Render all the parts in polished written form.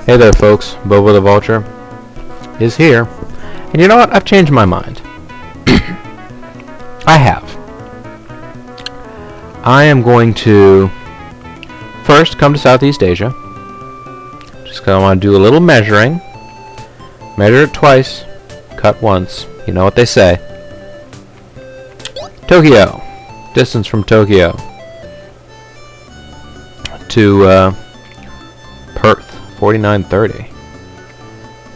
Hey there folks, Bobo the Vulture is here, and you know what, I've changed my mind. I have. I am going to first come to Southeast Asia, just because I want to do a little measuring. Measure it twice, cut once, you know what they say. Tokyo, distance from Tokyo to Perth, 4930.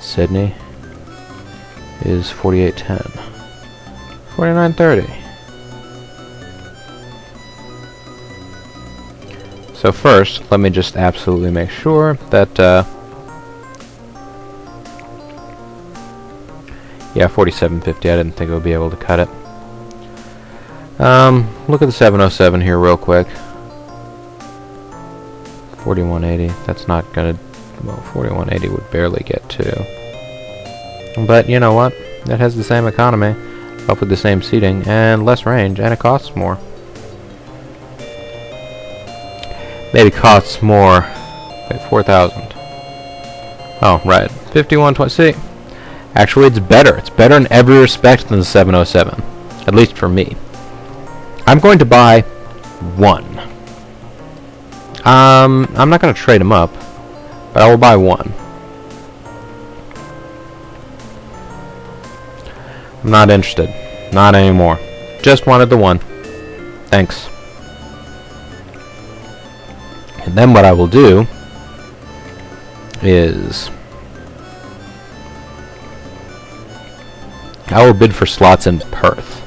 Sydney is 4810. 4930. So first, let me just absolutely make sure that yeah, 4750. I didn't think I would be able to cut it. Look at the 707 here real quick. 4180. That's not gonna. Well, 4180 would barely get to. But you know what? It has the same economy, up with the same seating, and less range, and it costs more. Maybe costs more. Wait, 4,000. Oh, right. 5120. See, actually, it's better. It's better in every respect than the 707, at least for me. I'm going to buy one. I'm not going to trade them up, but I will buy one. I'm not interested. Not anymore. Just wanted the one. Thanks. And then what I will do is I will bid for slots in Perth.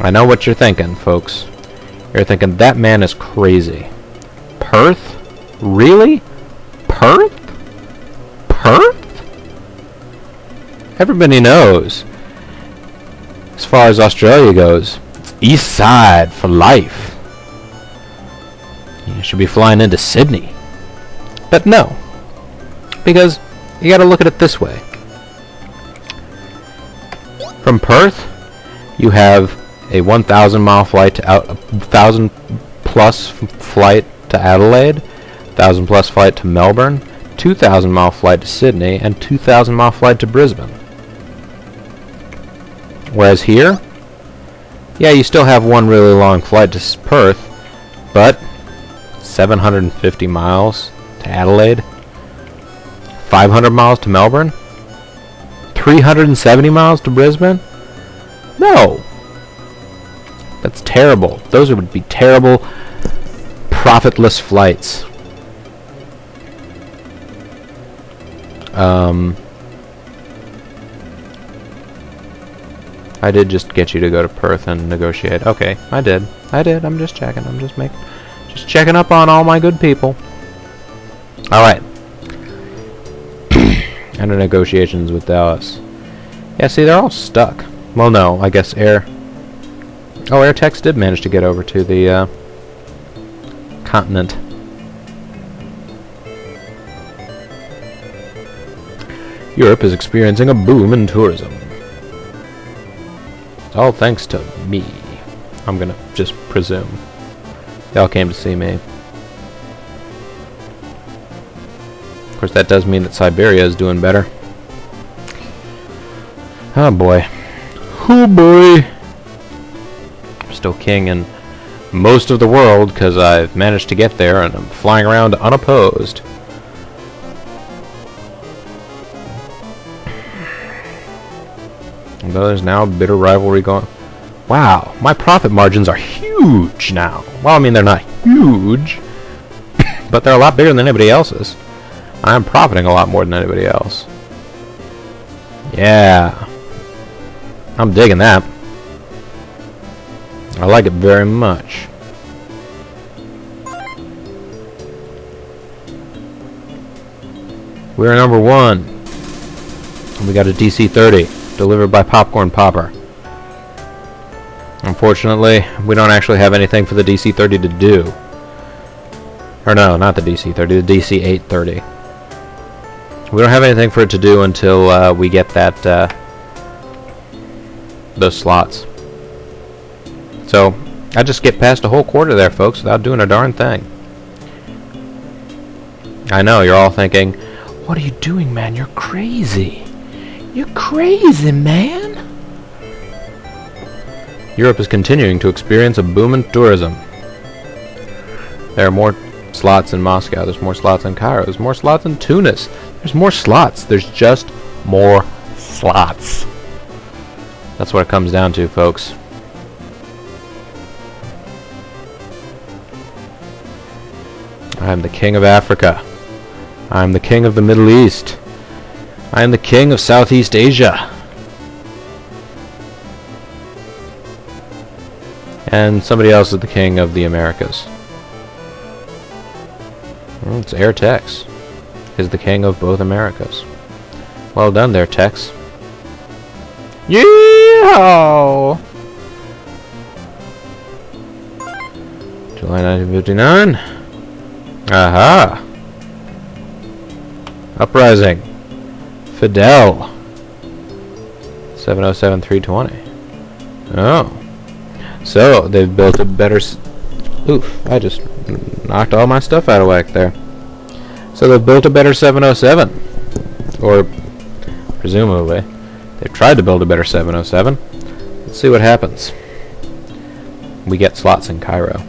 I know what you're thinking, folks. You're thinking, that man is crazy. Perth? Really? Perth? Perth? Everybody knows. As far as Australia goes, it's east side for life. You should be flying into Sydney. But no. Because you gotta look at it this way. From Perth, you have a 1,000 mile flight to 1,000 plus flight to Adelaide, 1,000 plus flight to Melbourne, 2,000 mile flight to Sydney, and 2,000 mile flight to Brisbane. Whereas here, yeah, you still have one really long flight to Perth, but 750 miles to Adelaide, 500 miles to Melbourne, 370 miles to Brisbane? No! That's terrible. Those would be terrible, profitless flights. I did just get you to go to Perth and negotiate. Okay, I did. I'm just checking. I'm just checking up on all my good people. Alright. Under negotiations with Dallas. Yeah, see, they're all stuck. Well, no, I guess AirTex did manage to get over to the continent. Europe is experiencing a boom in tourism. It's all thanks to me. I'm gonna just presume. They all came to see me. Of course, that does mean that Siberia is doing better. Oh boy. Oh boy. I'm still king in most of the world because I've managed to get there and I'm flying around unopposed. Although there's now a bitter rivalry going. Wow, my profit margins are huge now. Well, I mean, they're not huge, but they're a lot bigger than anybody else's. I'm profiting a lot more than anybody else. Yeah. I'm digging that. I like it very much. We're number one. And we got a DC-30 delivered by Popcorn Popper. Unfortunately, we don't actually have anything for the DC-30 to do. Or no, not the DC-30, the DC-830. We don't have anything for it to do until we get that those slots. So I just get past a whole quarter there, folks, without doing a darn thing. I know, you're all thinking, what are you doing, man? You're crazy. You're crazy, man. Europe is continuing to experience a boom in tourism. There are more slots in Moscow. There's more slots in Cairo. There's more slots in Tunis. There's more slots. There's just more slots. That's what it comes down to, folks. I am the king of Africa. I am the king of the Middle East. I am the king of Southeast Asia. And somebody else is the king of the Americas. Well, it's AirTex is the king of both Americas. Well done there, Tex. Yeehaw! July 1959. Aha! Uprising. Fidel. 707-320. Oh. So, they've built a better... Oof, I just knocked all my stuff out of whack there. So they've built a better 707. Or, presumably, they've tried to build a better 707. Let's see what happens. We get slots in Cairo.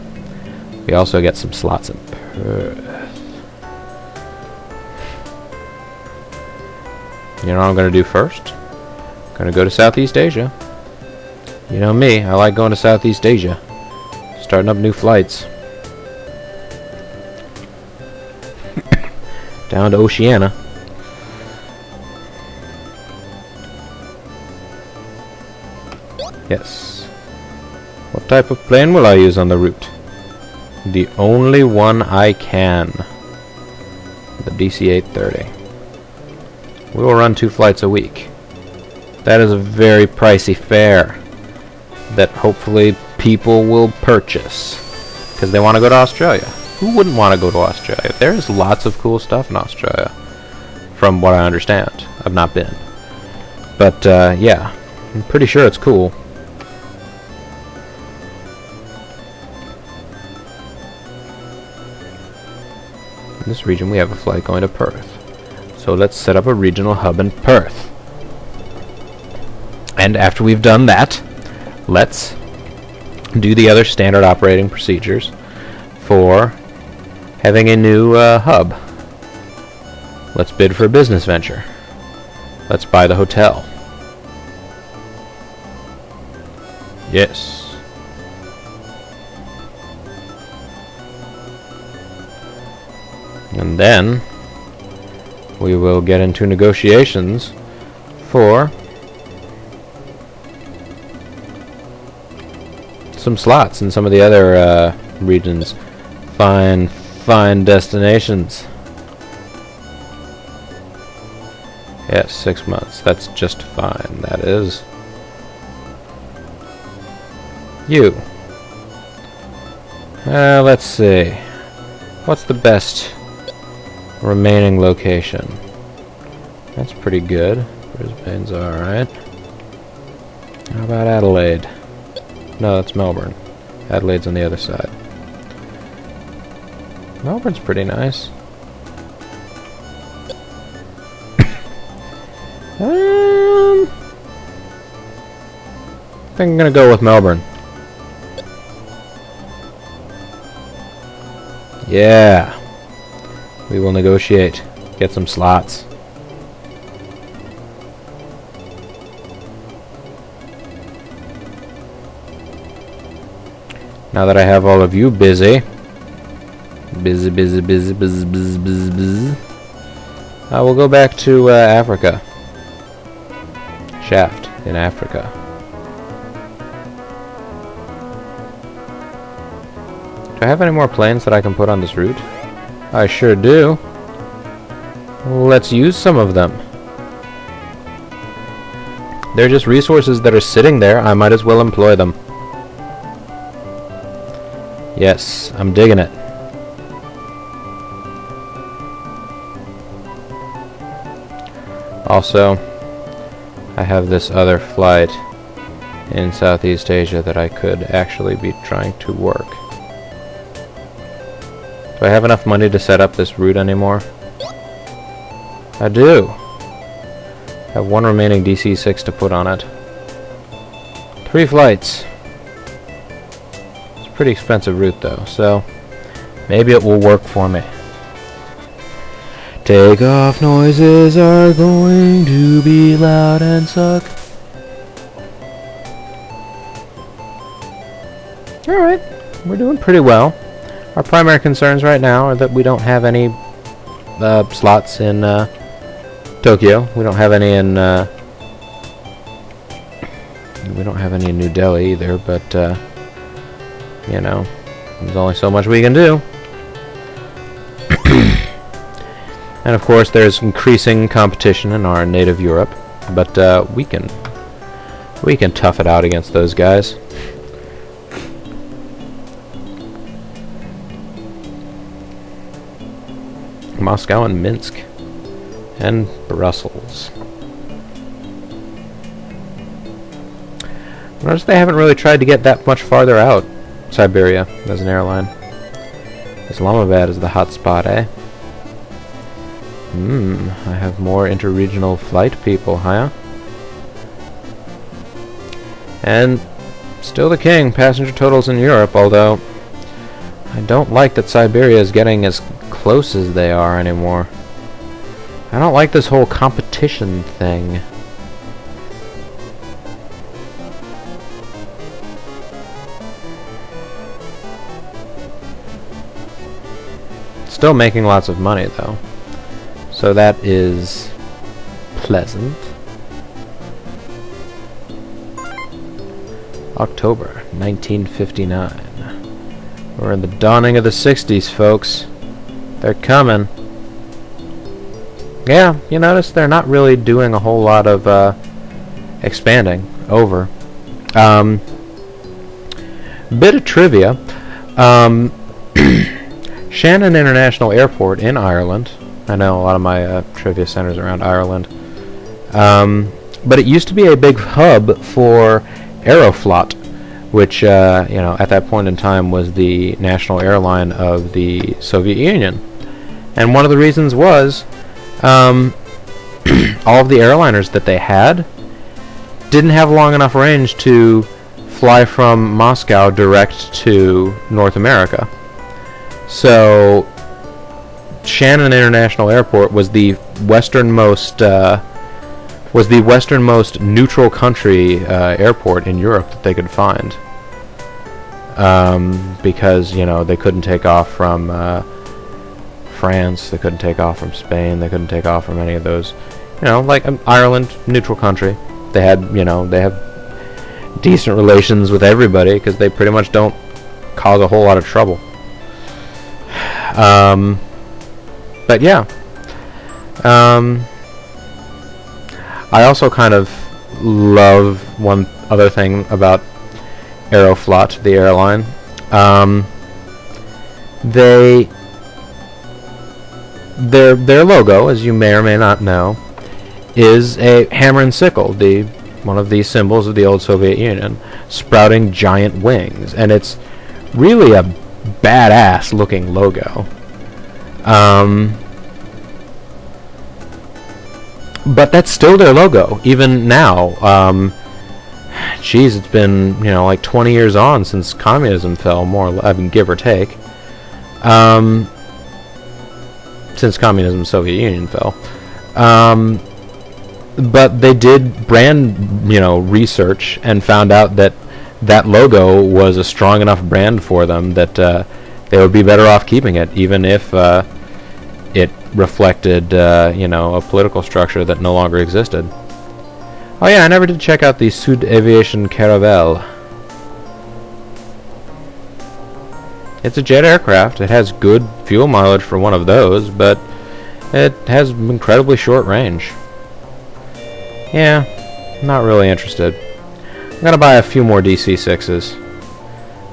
We also get some slots in Perth. You know what I'm going to do first? I'm going to go to Southeast Asia. You know me, I like going to Southeast Asia. Starting up new flights. Down to Oceania. Yes. What type of plane will I use on the route? The only one I can. The DC-830. We will run 2 flights a week. That is a very pricey fare that hopefully people will purchase because they want to go to Australia. Who wouldn't want to go to Australia? There is lots of cool stuff in Australia, from what I understand. I've not been. But, yeah, I'm pretty sure it's cool. In this region, we have a flight going to Perth. So let's set up a regional hub in Perth. And after we've done that, let's do the other standard operating procedures for having a new hub. Let's bid for a business venture. Let's buy the hotel. Yes. And then we will get into negotiations for some slots in some of the other regions. Fine destinations. Yes, 6 months. That's just fine. That is. You. Let's see. What's the best remaining location? That's pretty good. Brisbane's alright. How about Adelaide? No, that's Melbourne. Adelaide's on the other side. Melbourne's pretty nice. I think I'm gonna go with Melbourne. Yeah. We will negotiate. Get some slots. Now that I have all of you busy, I will go back to Africa. Shaft in Africa. Do I have any more planes that I can put on this route? I sure do. Let's use some of them. They're just resources that are sitting there. I might as well employ them. Yes, I'm digging it. Also, I have this other flight in Southeast Asia that I could actually be trying to work. Do I have enough money to set up this route anymore? I do. I have one remaining DC-6 to put on it. 3 flights. It's a pretty expensive route though, so maybe it will work for me. Takeoff noises are going to be loud and suck. Alright, we're doing pretty well. Our primary concerns right now are that we don't have any slots in Tokyo. We don't have any in New Delhi either, but you know, there's only so much we can do. And of course there's increasing competition in our native Europe, but we can tough it out against those guys. Moscow and Minsk and Brussels. Notice they haven't really tried to get that much farther out. Siberia as an airline. Islamabad is the hot spot, eh? I have more interregional flight people, huh? And still the king, passenger totals in Europe, although I don't like that Siberia is getting as close as they are anymore. I don't like this whole competition thing. Still making lots of money though, so that is pleasant. October 1959. We're in the dawning of the 60s, folks. They're coming. Yeah, you notice they're not really doing a whole lot of expanding over. Bit of trivia. Shannon International Airport in Ireland. I know a lot of my trivia centers around Ireland. But it used to be a big hub for Aeroflot, which, you know, at that point in time was the national airline of the Soviet Union. And one of the reasons was all of the airliners that they had didn't have long enough range to fly from Moscow direct to North America. So Shannon International Airport was the westernmost neutral country airport in Europe that they could find, because, you know, they couldn't take off from France, they couldn't take off from Spain, they couldn't take off from any of those, you know, like Ireland, neutral country. They had, you know, they have decent relations with everybody because they pretty much don't cause a whole lot of trouble. But yeah, I also kind of love one other thing about Aeroflot, the airline. Their logo, as you may or may not know, is a hammer and sickle, one of the symbols of the old Soviet Union, sprouting giant wings, and it's really a badass looking logo. But that's still their logo, even now. Geez, it's been, you know, like 20 years on since communism fell, more or less, I mean, give or take. Since communism, Soviet Union fell. But they did brand, you know, research and found out that that logo was a strong enough brand for them that they would be better off keeping it, even if it reflected, you know, a political structure that no longer existed. Oh yeah, I never did check out the Sud Aviation Caravelle. It's a jet aircraft. It has good fuel mileage for one of those, but it has incredibly short range. Yeah, not really interested. I'm gonna buy a few more DC-6s.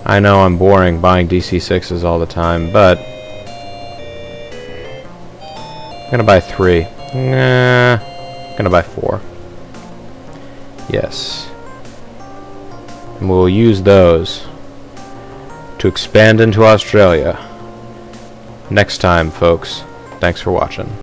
I know I'm boring buying DC-6s all the time, but I'm gonna buy 3. Nah, I'm gonna buy 4. Yes. And we'll use those to expand into Australia next time, folks. Thanks for watching.